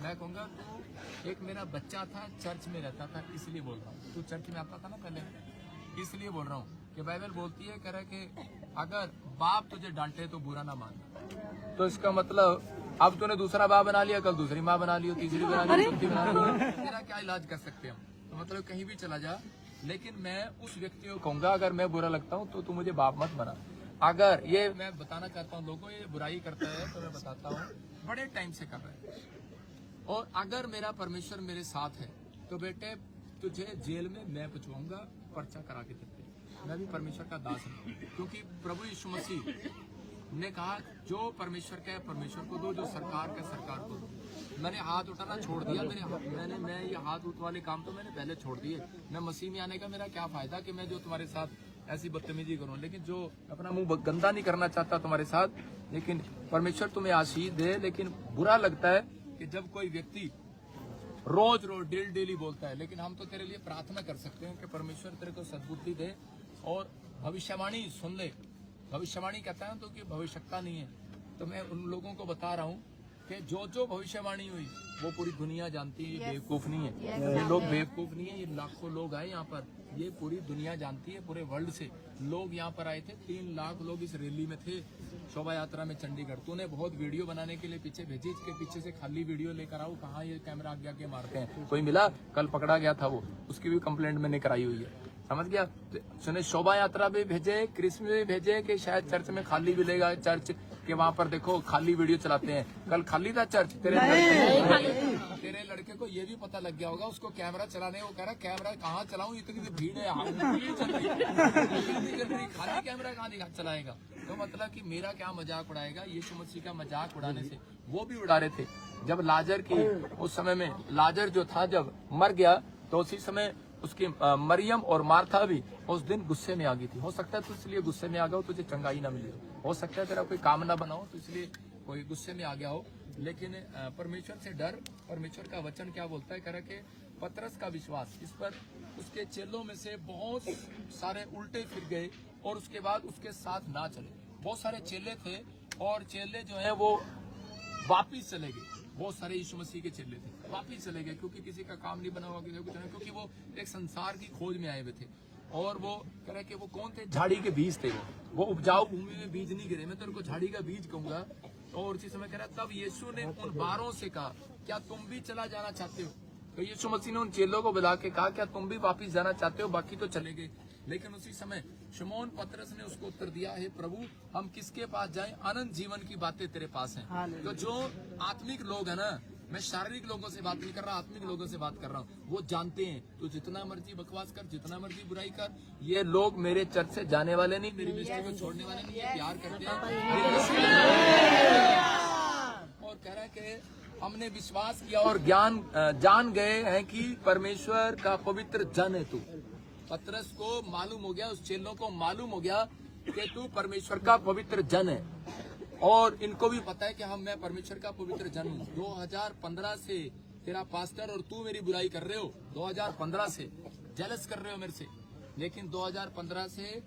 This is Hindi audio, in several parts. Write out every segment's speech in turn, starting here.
मैं कहूँगा तू एक मेरा बच्चा था, चर्च में रहता था, इसलिए बोल रहा हूँ। तू चर्च में आता था ना पहले, इसलिए बोल रहा हूँ कि बाइबल बोलती है, कह रहा है कि अगर बाप तुझे डांटे तो बुरा ना मान। तो इसका मतलब अब तूने दूसरा बाप बना लिया, कल दूसरी माँ बना लियो, तीसरी बना लियो, चौथी बना लियो, तेरा क्या इलाज कर सकते हम। तो मतलब कहीं भी चला जा, लेकिन मैं उस व्यक्ति को कहूंगा अगर मैं बुरा लगता हूँ तो तू मुझे बाप मत बना। अगर ये मैं बताना चाहता हूँ लोगों, ये बुराई करता है तो मैं बताता हूँ बड़े टाइम से कर रहा है, और अगर मेरा परमेश्वर मेरे साथ है तो बेटे तुझे जेल में मैं पहुंचाऊंगा, पर्चा करा के देते। मैं भी परमेश्वर का दास हूँ, क्योंकि प्रभु यीशु मसीह ने कहा जो परमेश्वर का है परमेश्वर को दो, जो सरकार का सरकार को दो। मैंने हाथ उठाना छोड़ दिया, मैं ये हाथ उठ वाले काम तो मैंने पहले छोड़ दिए। मैं मसीह में आने का मेरा क्या फायदा कि मैं जो तुम्हारे साथ ऐसी बदतमीजी करूं, लेकिन जो अपना मुंह गंदा नहीं करना चाहता तुम्हारे साथ, लेकिन परमेश्वर तुम्हें आशीष दे। लेकिन बुरा लगता है कि जब कोई व्यक्ति रोज रोज डेली बोलता है, लेकिन हम तो तेरे लिए प्रार्थना कर सकते हैं कि परमेश्वर तेरे को सद्बुद्धि दे और भविष्यवाणी सुन ले। भविष्यवाणी कहता है तो कि भविष्यता नहीं है, तो मैं उन लोगों को बता रहा हूँ कि जो भविष्यवाणी हुई वो पूरी दुनिया जानती है, ये बेवकूफ नहीं है, ये लोग बेवकूफ नहीं है, ये लाखों लोग आए यहाँ पर, ये पूरी दुनिया जानती है, पूरे वर्ल्ड से लोग यहाँ पर आए थे। 3 लाख लोग इस रैली में थे, शोभा यात्रा में चंडीगढ़। तूने बहुत वीडियो बनाने के लिए पीछे भेजी, इसके पीछे से खाली वीडियो लेकर आओ, कहाँ ये कैमरा आगे आगे मारते हैं। कोई मिला? कल पकड़ा गया था वो, उसकी भी कंप्लेंट मैंने कराई हुई है, समझ गया। सुने शोभा यात्रा भी भेजे, क्रिसमस भी भेजे कि शायद चर्च में खाली मिलेगा, चर्च के वहाँ पर देखो खाली वीडियो चलाते हैं। कल खाली था चर्च? तेरे लड़के को ये भी पता लग गया होगा, उसको कैमरा चलाने, वो कह रहा कैमरा कहाँ चलाऊं, इतनी भीड़ है, खाली कैमरा कहाँ चलाएगा। तो मतलब कि मेरा क्या मजाक उड़ाएगा, यीशु मसीह का मजाक उड़ाने से वो भी उड़ा रहे थे। जब लाजर की उस समय में लाजर जो था जब मर गया, तो उसी समय उसकी मरियम और मार्था भी उस दिन गुस्से में आ गई थी। हो सकता है तो इसलिए गुस्से में आ गया हो, तुझे चंगाई ना मिली हो सकता है तेरा कोई काम ना बनाओ तो इसलिए कोई गुस्से में आ गया हो। लेकिन परमेश्वर से डर। परमेश्वर का वचन क्या बोलता है, कह रहा कि पतरस का विश्वास, इस पर उसके चेलों में से बहुत सारे उल्टे फिर गए और उसके बाद उसके साथ ना चले। बहुत सारे चेले थे और चेले जो है वो वापिस चले गए। बहुत सारे यीशु मसीह के चेले थे, वापिस चले गए, क्योंकि किसी का काम नहीं बना हुआ, किसी कुछ नहीं, क्योंकि वो एक संसार की खोज में आए हुए थे। और वो कह रहे कि वो कौन थे? झाड़ी के बीज थे। वो उपजाऊ भूमि में बीज नहीं गिरे, मैं तेरे को झाड़ी का बीज कहूंगा। और उसी समय कह रहा, तब यीशु ने उन 12 से कहा, क्या तुम भी चला जाना चाहते हो? तो यीशु मसीह ने उन चेलों को बुला के कहा, क्या तुम भी वापिस जाना चाहते हो? बाकी तो चले गए। लेकिन उसी समय शमौन पतरस ने उसको उत्तर दिया, हे प्रभु, हम किसके पास जाएं? अनंत जीवन की बातें तेरे पास हैं। तो जो आत्मिक लोग हैं ना, मैं शारीरिक लोगों से बात नहीं कर रहा, आत्मिक लोगों से बात कर रहा हूँ, वो जानते हैं। तो जितना मर्जी बकवास कर, जितना मर्जी बुराई कर, ये लोग मेरे चर्च से जाने वाले नहीं, मेरी मिस्ट्री को छोड़ने वाले नहीं, ये प्यार करते हैं। और कह रहा है कि हमने विश्वास किया और ज्ञान जान गए हैं कि परमेश्वर का पवित्र जन है तू। पतरस को मालूम हो गया, उस चेलों को मालूम हो गया कि तू परमेश्वर का पवित्र जन है, और इनको भी पता है कि मैं परमेश्वर का पवित्र जन हूँ। 2015 से तेरा पास्टर और तू मेरी बुराई कर रहे हो, 2015 से जेलस कर रहे हो मेरे से। लेकिन 2015 से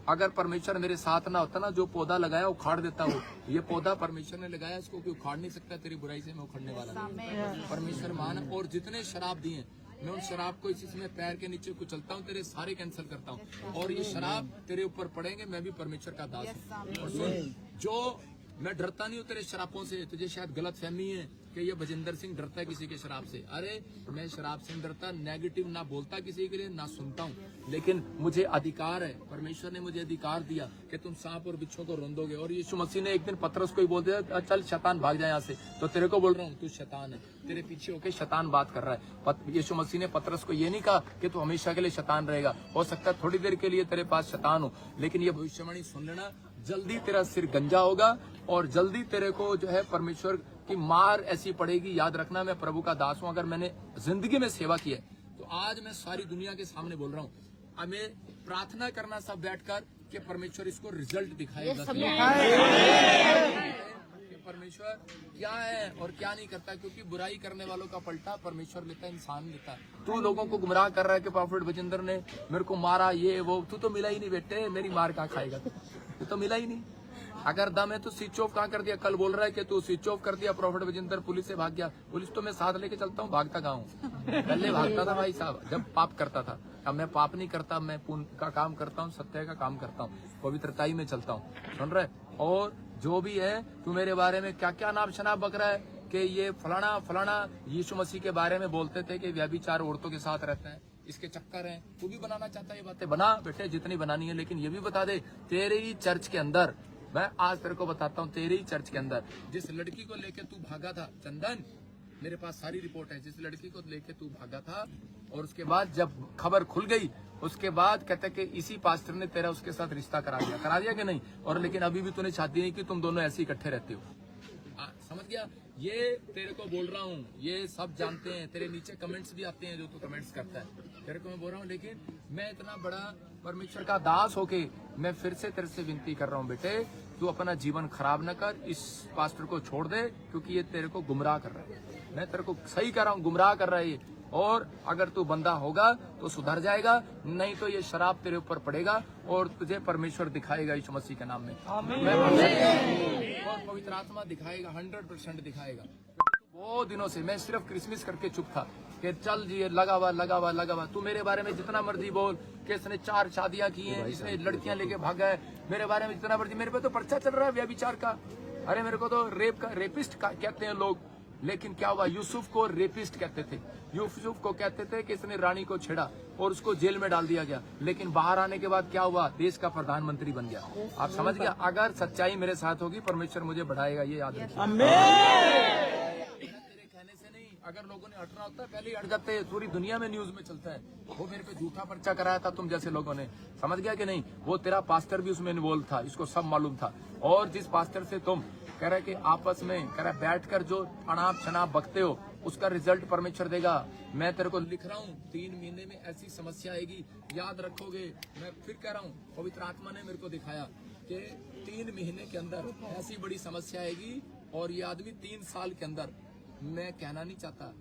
अगर परमेश्वर मेरे साथ ना होता ना, जो पौधा लगाया उखाड़ देता हूँ। ये पौधा परमेश्वर ने लगाया, इसको कोई उखाड़ नहीं सकता। तेरी बुराई से मैं उखड़ने वाला नहीं। परमेश्वर मान। और जितने शराब दिए मैं उन शराब को इसी समय पैर के नीचे कुचलता हूँ, तेरे सारे कैंसिल करता हूँ, और ये शराब तेरे ऊपर पड़ेंगे। मैं भी परमेश्वर का दास हूँ। और सुन, जो मैं डरता नहीं हूँ तेरे शराबों से। तुझे शायद गलत फहमी है कि ये भजिंदर सिंह डरता है किसी के शराब से। अरे मैं शराब से डरता, नेगेटिव ना बोलता किसी के लिए, ना सुनता हूँ, लेकिन मुझे अधिकार है। परमेश्वर ने मुझे अधिकार दिया कि तुम सांप और बिच्छों को रौंदोगे। और यीशु मसीह ने एक दिन पतरस को ही बोल दिया, चल शैतान भाग जाए यहाँ से। तो तेरे को बोल रहा हूँ, तू शैतान है, तेरे पीछे होके शैतान बात कर रहा है। यीशु मसीह ने पतरस को ये नहीं कहा कि तू हमेशा के लिए शैतान रहेगा। हो सकता है थोड़ी देर के लिए तेरे पास शैतान हो, लेकिन ये भविष्यवाणी सुन लेना, जल्दी तेरा सिर गंजा होगा और जल्दी तेरे को जो है परमेश्वर की मार ऐसी पड़ेगी। याद रखना, मैं प्रभु का दास हूँ। अगर मैंने जिंदगी में सेवा की है तो आज मैं सारी दुनिया के सामने बोल रहा हूँ, हमें प्रार्थना करना सब बैठकर कि परमेश्वर इसको रिजल्ट दिखाएगा कि परमेश्वर क्या है और क्या नहीं करता। क्योंकि बुराई करने वालों का पलटा परमेश्वर लेता है, इंसान लेता है। तू लोगों को गुमराह कर रहा है कि प्रॉफिट भजिंदर ने मेरे को मारा, ये वो। तू तो मिला ही नहीं बेटे, मेरी मार कहाँ खाएगा? तू तो मिला ही नहीं। अगर दम है तो स्विच ऑफ कहाँ कर दिया? कल बोल रहा है कि तू स्विच ऑफ कर दिया प्रॉफिट विजेंदर, पुलिस से भाग गया। पुलिस तो मैं साथ लेके चलता हूँ, भागता कहाँ हूँ? पहले भागता था भाई साहब जब पाप करता था। अब मैं पाप नहीं करता, मैं पुण्य का काम करता हूँ, सत्य का काम करता हूँ, पवित्रताई में चलता हूँ। सुन रहे? और जो भी है तू मेरे बारे में क्या क्या नाम शनाब बक रहा है कि ये फलाना फलाना यीशु मसीह के बारे में बोलते थे कि व्यभिचार औरतों के साथ रहता है, इसके चक्कर हैं। तू भी बनाना चाहता है ये बातें, बना बेटे जितनी बनानी है, लेकिन ये भी बता दे तेरे ही चर्च के अंदर, मैं आज तेरे को बताता हूँ, तेरे ही चर्च के अंदर जिस लड़की को लेके तू भागा था चंदन, मेरे पास सारी रिपोर्ट है, जिस लड़की को लेके तू भागा था और उसके बाद जब खबर खुल गई उसके बाद कहते कि इसी पास्टर ने तेरा उसके साथ रिश्ता करा दिया कि नहीं? और लेकिन अभी भी तूने शादी नहीं की, तुम दोनों ऐसे इकट्ठे रहते हो। समझ गया? ये तेरे को बोल रहा हूँ, ये सब जानते हैं, तेरे नीचे कमेंट्स भी आते हैं जो तू कमेंट्स करता है, तेरे को मैं बोल रहा हूँ। लेकिन मैं इतना बड़ा परमेश्वर का दास होके मैं फिर से तेरे से विनती कर रहा हूँ, बेटे तू अपना जीवन खराब न कर, इस पास्टर को छोड़ दे, क्योंकि ये तेरे को गुमराह कर रहा है। मैं तेरे को सही कर रहा हूँ, गुमराह कर रहा है ये। और अगर तू बंदा होगा तो सुधर जाएगा, नहीं तो ये शराब तेरे ऊपर पड़ेगा और तुझे परमेश्वर दिखाएगा यीशु मसीह के नाम में। और पवित्र आत्मा दिखाएगा, 100% दिखाएगा। बहुत दिनों से मैं सिर्फ क्रिसमस करके चुप था कि चल जी लगा हुआ। तू मेरे बारे में जितना मर्जी बोल कि इसने 4 शादियां की हैं, इसने लड़कियां लेके भागा है, मेरे बारे में जितना मर्जी, मेरे पे तो पर्चा चल रहा है व्यभिचार का। अरे मेरे को तो रेपिस्ट कहते हैं लोग, लेकिन क्या हुआ? यूसुफ को रेपिस्ट कहते थे, यूसुफ को कहते थे कि इसने रानी को छेड़ा और उसको जेल में डाल दिया गया। लेकिन बाहर आने के बाद क्या हुआ? देश का प्रधानमंत्री बन गया। आप समझ गया? अगर सच्चाई मेरे साथ होगी परमेश्वर मुझे बढ़ाएगा, ये याद रखिए। तेरे कहने से नहीं, अगर लोगों ने हटना होता है पहले ही हट जाते हैं। पूरी दुनिया में न्यूज में चलता है, वो मेरे पे झूठा पर्चा कराया था तुम जैसे लोगों ने, समझ गया कि नहीं? वो तेरा पास्टर भी उसमें इन्वॉल्व था, इसको सब मालूम था। और जिस पास्टर से तुम कह रहे कि आपस में कह रहे बैठकर जो अनाप शनाप बकते हो, उसका रिजल्ट परमेश्वर देगा। मैं तेरे को लिख रहा हूँ, 3 महीने में ऐसी समस्या आएगी, याद रखोगे। मैं फिर कह रहा हूँ, पवित्र आत्मा ने मेरे को दिखाया कि 3 महीने के अंदर ऐसी बड़ी समस्या आएगी और ये आदमी 3 साल के अंदर, मैं कहना नहीं चाहता,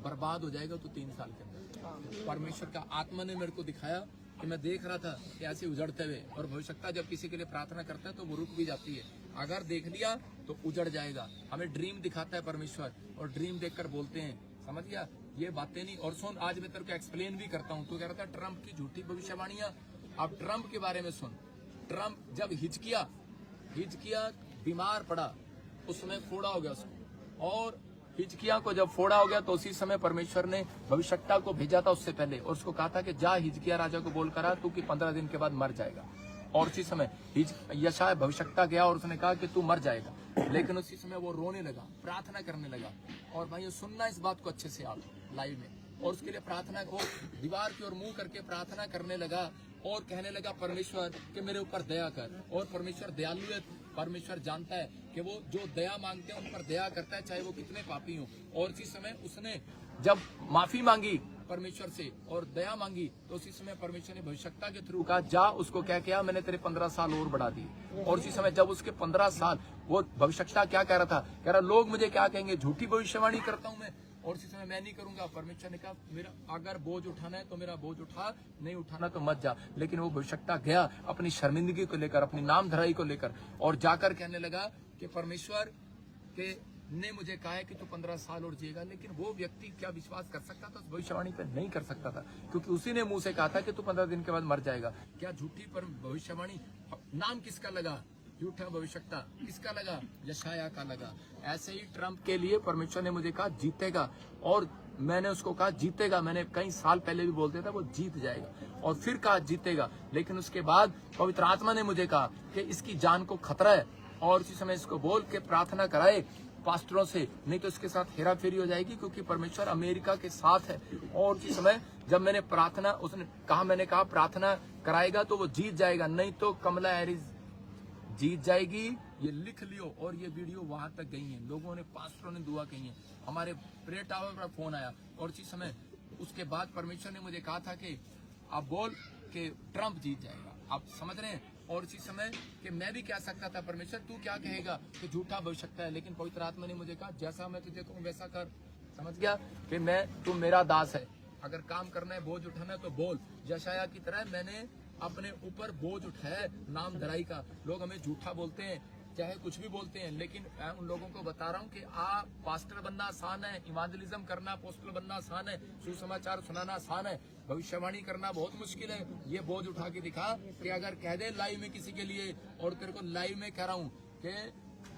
बर्बाद हो जाएगा। तो 3 साल के अंदर परमेश्वर का आत्मा ने मेरे को दिखाया कि मैं देख रहा था कि ऐसे उजड़ते हुए, और भविष्यता जब किसी के लिए प्रार्थना करता है तो वो रुक भी जाती है। अगर देख लिया तो उजड़ जाएगा। हमें ड्रीम दिखाता है परमेश्वर, और ड्रीम देखकर बोलते हैं, समझ गया? ये बातें नहीं। और सुन, आज मैं तेरे को एक्सप्लेन भी करता हूँ। तू कह रहा था ट्रंप की झूठी भविष्यवाणियां, अब ट्रंप के बारे में सुन। ट्रंप जब हिचकिया बीमार पड़ा, उस समय फोड़ा हो गया उसको, और हिजकिया को जब फोड़ा हो गया तो उसी समय परमेश्वर ने भविष्यता को भेजा था उससे पहले, और उसको कहा था कि जा हिजकिया राजा को बोल कर आ तू कि 15 दिन के बाद मर जाएगा। और उसी समय यशाया भविष्यता गया और उसने कहा कि तू मर जाएगा, लेकिन उसी समय वो रोने लगा, प्रार्थना करने लगा। और भाई सुनना इस बात को अच्छे से आप लाइव में, और उसके लिए प्रार्थना को दीवार की ओर मुंह करके प्रार्थना करने लगा और कहने लगा परमेश्वर कि मेरे ऊपर दया कर। और परमेश्वर दयालु है, परमेश्वर जानता है कि वो जो दया मांगते हैं उन पर दया करता है, चाहे वो कितने पापी हों। और इसी समय उसने जब माफी मांगी परमेश्वर से और दया मांगी, तो उसी समय परमेश्वर ने भविष्यता के थ्रू कहा जा उसको क्या किया, मैंने तेरे 15 साल और बढ़ा दिए। और उसी समय जब उसके 15 साल, वो भविष्यता क्या कह रहा था? कह रहा लोग मुझे क्या कहेंगे, झूठी भविष्यवाणी करता हूं मैं, और इसी समय मैं नहीं करूंगा। परमेश्वर ने कहा मेरा अगर बोझ उठाना है तो मेरा बोझ उठा, नहीं उठाना तो मत जा। लेकिन वो भविष्यता गया अपनी शर्मिंदगी को लेकर, अपनी नाम धराई को लेकर, और जाकर कहने लगा कि परमेश्वर के ने मुझे कहा है कि तू 15 साल और जिएगा। लेकिन वो व्यक्ति क्या विश्वास कर सकता था उस भविष्यवाणी पर? नहीं कर सकता था, क्योंकि उसी ने मुंह से कहा था कि तू 15 दिन के बाद मर जाएगा। क्या झूठी पर भविष्यवाणी? नाम किसका लगा? झूठा भविष्यता किसका लगा? यशाया का लगा। ऐसे ही ट्रंप के लिए परमेश्वर ने मुझे कहा जीतेगा, और मैंने उसको कहा जीतेगा। मैंने कई साल पहले भी बोलते था वो जीत जाएगा, और फिर कहा जीतेगा। लेकिन उसके बाद पवित्र आत्मा ने मुझे कहा कि इसकी जान को खतरा है, और इसी समय इसको बोल के प्रार्थना कराए पास्टरों से, नहीं तो इसके साथ हेरा फेरी हो जाएगी, क्योंकि परमेश्वर अमेरिका के साथ है। और इसी समय जब मैंने प्रार्थना, उसने कहा, मैंने कहा प्रार्थना कराएगा तो वो जीत जाएगा, नहीं तो कमला हैरिस जीत जाएगी। ये लिख लियो। और ये वीडियो वहां तक गई है, लोगों ने, पास्टरों ने दुआ कही है, हमारे प्रेयर टावर पर फोन आया। और इसी समय उसके बाद परमेश्वर ने मुझे कहा था कि आप बोल कि ट्रंप जीत जाएगा। आप समझ रहे हैं? और इसी समय कि मैं भी कह सकता था परमेश्वर तू क्या कहेगा कि झूठा भविष्यता है, लेकिन पवित्र आत्मा ने मुझे कहा जैसा मैं तुझे कहूँ वैसा कर। समझ गया कि तू मेरा दास है, अगर काम करना है, बोझ उठाना है तो बोल। यशाया की तरह मैंने अपने ऊपर बोझ उठाया नाम धराई का। लोग हमें झूठा बोलते हैं, चाहे कुछ भी बोलते हैं, लेकिन मैं उन लोगों को बता रहा हूँ कि आप पास्टर बनना आसान है, इवांजलिज्म करना, अपोस्टल बनना आसान है, सुसमाचार सुनाना आसान है, भविष्यवाणी करना बहुत मुश्किल है। ये बोझ उठा के दिखा कि अगर कह दे लाइव में किसी के लिए, और तेरे को लाइव में कह रहा हूँ कि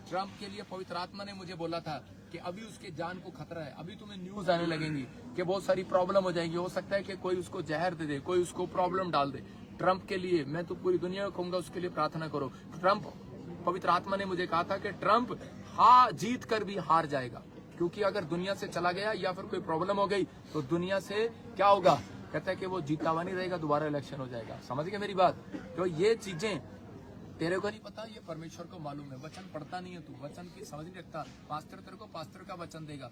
ट्रंप के लिए पवित्र आत्मा ने मुझे बोला था कि अभी उसके जान को खतरा है, अभी तुम्हें न्यूज आने लगेंगी कि बहुत सारी प्रॉब्लम हो जाएगी, हो सकता है कि कोई उसको जहर दे दे, कोई उसको प्रॉब्लम डाल दे। ट्रंप के लिए मैं तो पूरी दुनिया को कहूंगा उसके लिए प्रार्थना करो। ट्रंप, पवित्र आत्मा ने मुझे कहा था कि ट्रंप जीत कर भी हार जाएगा, क्योंकि अगर दुनिया से चला गया या फिर कोई प्रॉब्लम हो गई तो दुनिया से क्या होगा, कहता है कि वो जीता हुआ नहीं रहेगा, दोबारा इलेक्शन हो जाएगा। समझ गए मेरी बात? तो ये चीजें तेरे को नहीं पता, ये परमेश्वर को मालूम है। वचन पढ़ता नहीं है तू, वचन की समझ नहीं रखता। पास्टर तेरे को पास्टर का वचन देगा,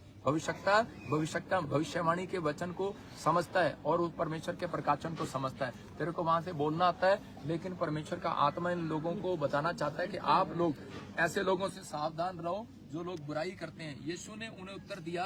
भविष्यवाणी के वचन को समझता है और उस परमेश्वर के प्रकाशन को समझता है। तेरे को वहां से बोलना आता है, लेकिन परमेश्वर का आत्मा इन लोगों को बताना चाहता है कि आप लोग ऐसे लोगों से सावधान रहो जो लोग बुराई करते हैं। यीशु ने उन्हें उत्तर दिया,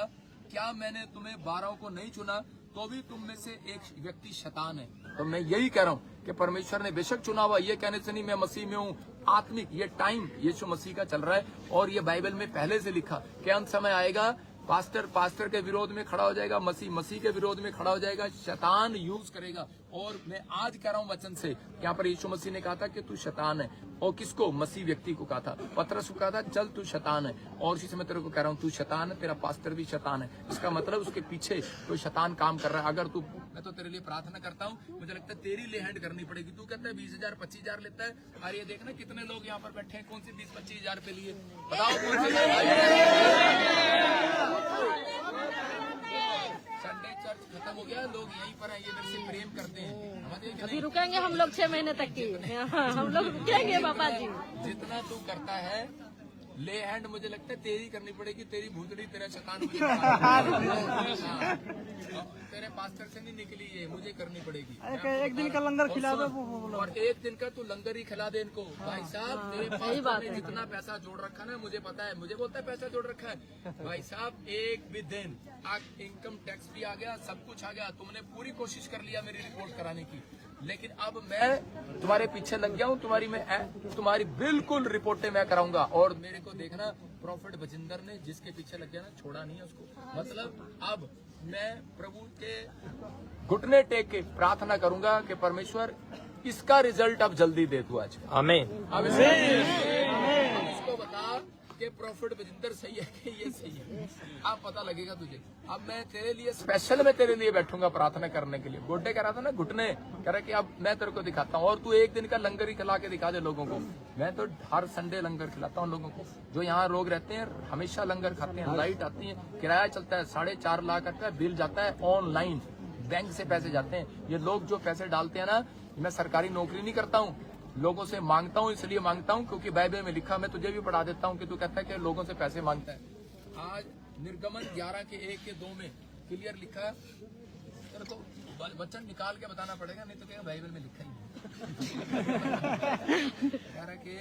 क्या मैंने तुम्हें 12 को नहीं चुना, तो भी तुम में से एक व्यक्ति शैतान है। तो मैं यही कह रहा हूँ कि परमेश्वर ने बेशक चुना हुआ, ये कहने से नहीं मैं मसीह में हूँ, आत्मिक ये टाइम यीशु मसीह का चल रहा है, और ये बाइबल में पहले से लिखा कि अंत समय आएगा, पास्टर के विरोध में खड़ा हो जाएगा, मसीह के विरोध में खड़ा हो जाएगा, शैतान यूज करेगा। और मैं आज कह रहा हूँ वचन से, यहाँ पर यीशु मसीह ने कहा था कि तू शैतान है, और किसको? मसीह व्यक्ति को कहा था। पतरस को कहा था चल तू शैतान है, और इसी समय तेरे को कह रहा हूँ तू शैतान है, तेरा पास्टर भी शैतान है। इसका मतलब उसके पीछे कोई शैतान काम कर रहा है। अगर तू, मैं तो तेरे लिए प्रार्थना करता हूँ, मुझे लगता है तेरी ले हैंड करनी पड़ेगी। तू कहता है 20,000 25,000 लेता है, और ये देखना कितने लोग यहाँ पर बैठे हैं, कौन से 20-25,000 पे लिए, बताओ कौन से? संडे चर्च खत्म हो गया, लोग यहीं पर हैं, ये मेरे से प्रेम करते हैं। अभी रुकेंगे हम लोग 6 महीने तक की, हम लोग रुकेंगे पापा जी। जितना तू करता है ले हैंड, मुझे लगता है तेरी करनी पड़ेगी, तेरी भूतड़ी, तेरा शैतान मुझे तेरे पास्टर से नहीं निकली, ये मुझे करनी पड़ेगी। एक दिन का लंगर खिला दो, और एक दिन का तू लंगर ही खिला दे इनको। भाई साहब तेरे पास ने जितना पैसा जोड़ रखा ना, मुझे पता है, मुझे बोलता है पैसा जोड़ रखा है। भाई साहब एक भी दिन इनकम टैक्स भी आ गया, सब कुछ आ गया, तुमने पूरी कोशिश कर लिया मेरी रिपोर्ट कराने की, लेकिन अब मैं तुम्हारे पीछे लग गया हूँ, तुम्हारी बिल्कुल रिपोर्टें मैं कराऊंगा। और मेरे को देखना, प्रॉफिट बजिंदर ने जिसके पीछे लग गया ना, छोड़ा नहीं है उसको। मतलब अब मैं प्रभु के घुटने टेक के प्रार्थना करूंगा कि परमेश्वर इसका रिजल्ट अब जल्दी दे तू आज। आमीन। अब इसको बता कि प्रॉफिट बजिंदर सही है कि ये सही है, अब पता लगेगा तुझे। अब मैं तेरे लिए स्पेशल मैं तेरे लिए बैठूंगा प्रार्थना करने के लिए। गोड्डे कह रहा था ना, घुटने कह रहा कि अब मैं तेरे को दिखाता हूँ, और तू एक दिन का लंगर ही खिला के दिखा दे लोगों को। मैं तो हर संडे लंगर खिलाता हूँ लोगों को। जो यहाँ लोग रहते हैं हमेशा लंगर खाते हैं, लाइट आती है, किराया चलता है, 4.5 लाख आता है, बिल जाता है ऑनलाइन, बैंक से पैसे जाते हैं। ये लोग जो पैसे डालते हैं ना, मैं सरकारी नौकरी नहीं करता हूँ, लोगों से मांगता हूँ, इसलिए मांगता हूँ क्योंकि बाइबल में लिखा, मैं तुझे भी पढ़ा देता हूँ कि तू कहता है कि लोगों से पैसे मांगता है। आज निर्गमन 11 के 1 के 2 में क्लियर लिखा, तेरे को वचन निकाल के बताना पड़ेगा, नहीं तो क्या बाइबल में लिखा ही है कि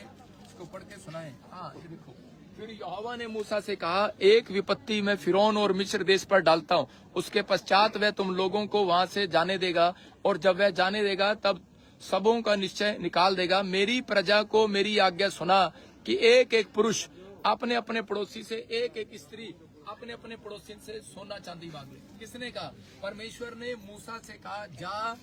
इसको पढ़ के सुनाए। हाँ ये देखो, फिर यहोवा ने मूसा से कहा, एक विपत्ति मैं फिरौन और मिस्र देश पर डालता हूँ, उसके पश्चात वह तुम लोगों को वहां से जाने देगा, और जब वह जाने देगा तब सबों का निश्चय निकाल देगा। मेरी प्रजा को मेरी आज्ञा सुना कि एक एक पुरुष अपने अपने पड़ोसी से, एक एक स्त्री अपने अपने पड़ोसी से सोना चांदी मांग ले। किसने कहा? परमेश्वर ने मूसा से कहा, जा,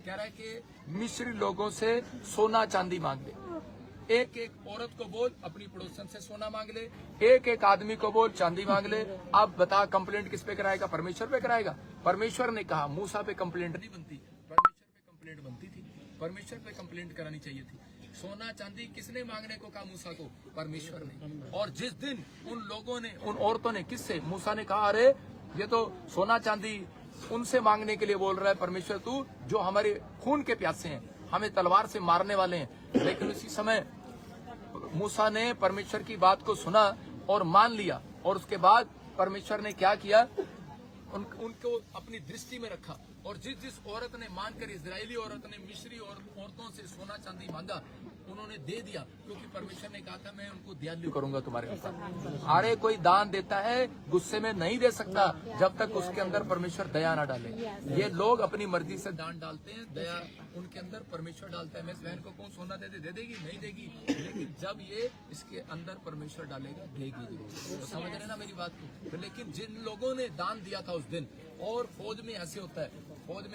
कह रहा है कि मिस्री लोगों से सोना चांदी मांग ले। एक एक औरत को बोल अपनी पड़ोसन से सोना मांग ले, एक एक आदमी को बोल चांदी मांग ले। अब बता कंप्लेंट किस पे कराएगा? परमेश्वर पे कराएगा। परमेश्वर ने कहा, मूसा पे कंप्लेंट नहीं बनती, परमेश्वर पे कंप्लेंट बनती थी, परमेश्वर पे कंप्लेंट करानी चाहिए थी। सोना चांदी किसने मांगने को कहा मूसा को? परमेश्वर ने। और जिस दिन उन लोगों ने, उन औरतों ने, किससे? मूसा ने कहा, अरे ये तो सोना चांदी उनसे मांगने के लिए बोल रहा है परमेश्वर, तू जो हमारे खून के प्यासे हैं, हमें तलवार से मारने वाले हैं। लेकिन उसी समय मूसा ने परमेश्वर की बात को सुना और मान लिया, और उसके बाद परमेश्वर ने क्या किया? उनको अपनी दृष्टि में रखा, और जिस औरत ने मानकर, इजरायली औरत ने मिस्री औरतों से सोना चांदी मांगा, उन्होंने दे दिया, क्योंकि परमेश्वर ने कहा था मैं उनको दयालु करूंगा तुम्हारे ऊपर। अरे कोई दान देता है गुस्से में नहीं दे सकता जब तक उसके अंदर परमेश्वर दया ना डाले। ये लोग अपनी मर्जी से दान डालते हैं, दया उनके अंदर परमेश्वर डालता है। मैं इस बहन को कौन सोना दे देगी? नहीं देगी, लेकिन जब ये इसके अंदर परमेश्वर डालेगा देगी जरूर। तो समझ रहे ना मेरी बात को? तो लेकिन जिन लोगों ने दान दिया था उस दिन, और फौज में ऐसे होता है,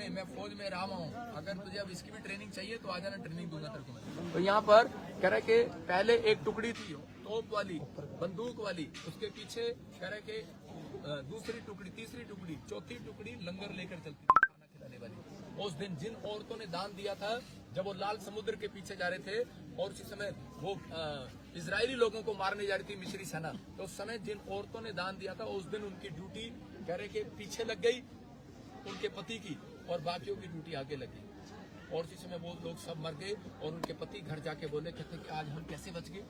मैं फौज में रहा हूँ, अगर तुझे अब इसकी भी ट्रेनिंग चाहिए तो आ जाना, ट्रेनिंग दूंगा तेरे को मैं। तो यहाँ पर कह रहे कि पहले एक टुकड़ी थी तोप वाली, बंदूक वाली, उसके पीछे कह रहे कि दूसरी टुकड़ी, तीसरी टुकड़ी, चौथी टुकड़ी लंगर लेकर चलती थी, खाना खिलाने वाली। उस दिन जिन औरतों ने दान दिया था, जब वो लाल समुद्र के पीछे जा रहे थे और उसी समय वो इजरायली लोगों को मारने जा रही थी मिस्री सेना, तो उस समय जिन औरतों ने दान दिया था उस दिन उनकी ड्यूटी कह रहे कि पीछे लग गई उनके पति की, और बाकियों की ड्यूटी आगे लगी। और इसी समय वो लोग सब मर गए, और उनके पति घर जाके बोले, कहते कि आज हम कैसे बच गए,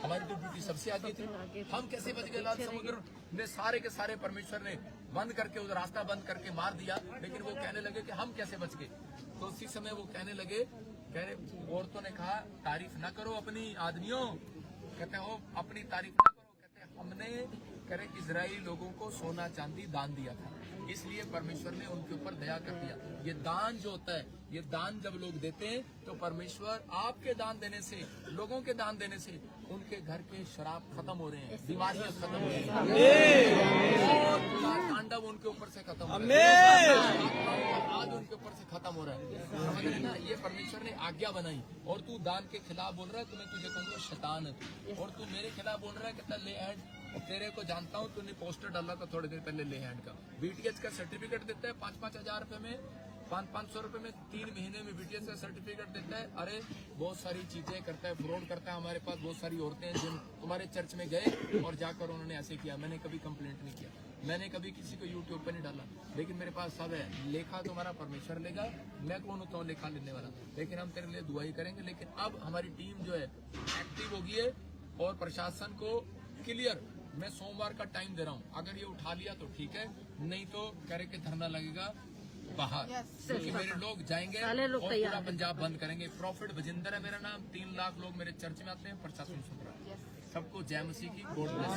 हमारी तो ड्यूटी सबसे आगे थी, हम कैसे बच गए। लाल समुद्र ने सारे के सारे परमेश्वर ने बंद करके, उस रास्ता बंद करके मार दिया, लेकिन वो कहने लगे कि हम कैसे बच गए। तो उसी समय वो कहने लगे, कह रहे औरतों ने कहा तारीफ ना करो अपनी आदमियों, कहते हो अपनी तारीफ ना करो, कहते हमने कह रहे इजरायली लोगों को सोना चांदी दान दिया था, इसलिए परमेश्वर ने उनके ऊपर दया कर दिया। ये दान जो होता है, ये दान जब लोग देते हैं तो परमेश्वर आपके दान देने से, लोगों के दान देने से उनके घर के शराब खत्म हो रहे हैं, बीमारियां खत्म हो रही हैं, तांडव उनके ऊपर से खत्म हो रहा है, आज उनके ऊपर से खत्म हो रहा है। समझ रहे ना? ये परमेश्वर ने आज्ञा बनाई, और तू दान के खिलाफ बोल रहा है तो मैं तुझे कहूँगा शैतान है तू। और तू मेरे खिलाफ बोल रहा है, कहता ले हैंड, तेरे को जानता हूँ, तूने पोस्टर डाला था थोड़े दिन पहले ले हैंड का, बीटीएच का सर्टिफिकेट देता है 5-5 हजार रुपए में, 500 रुपए में 3 महीने में बीटीएच का सर्टिफिकेट देता है। अरे बहुत सारी चीजें करता है, फ्रॉड करता है। हमारे पास बहुत सारी औरतें हैं जिन तुम्हारे चर्च में गए और जाकर उन्होंने ऐसे किया। मैंने कभी कंप्लेंट नहीं किया, मैंने कभी किसी को यूट्यूब पर नहीं डाला, लेकिन मेरे पास सब है। लेखा तुम्हारा परमेश्वर लेगा, मैं कौन होता हूँ लेखा लेने वाला, लेकिन हम तेरे लिए दुआई करेंगे। लेकिन अब हमारी टीम जो है एक्टिव होगी है, और प्रशासन को क्लियर, मैं सोमवार का टाइम दे रहा हूँ, अगर ये उठा लिया तो ठीक है, नहीं तो कह रहे कि धरना लगेगा बाहर, क्योंकि मेरे लोग जाएंगे और पूरा पंजाब बंद करेंगे। प्रॉफिट भजिंदर है मेरा नाम, 3 लाख लोग मेरे चर्च में आते हैं, प्रशासन सुन रहा है। सबको जय मसीह की, गॉड ब्लेस।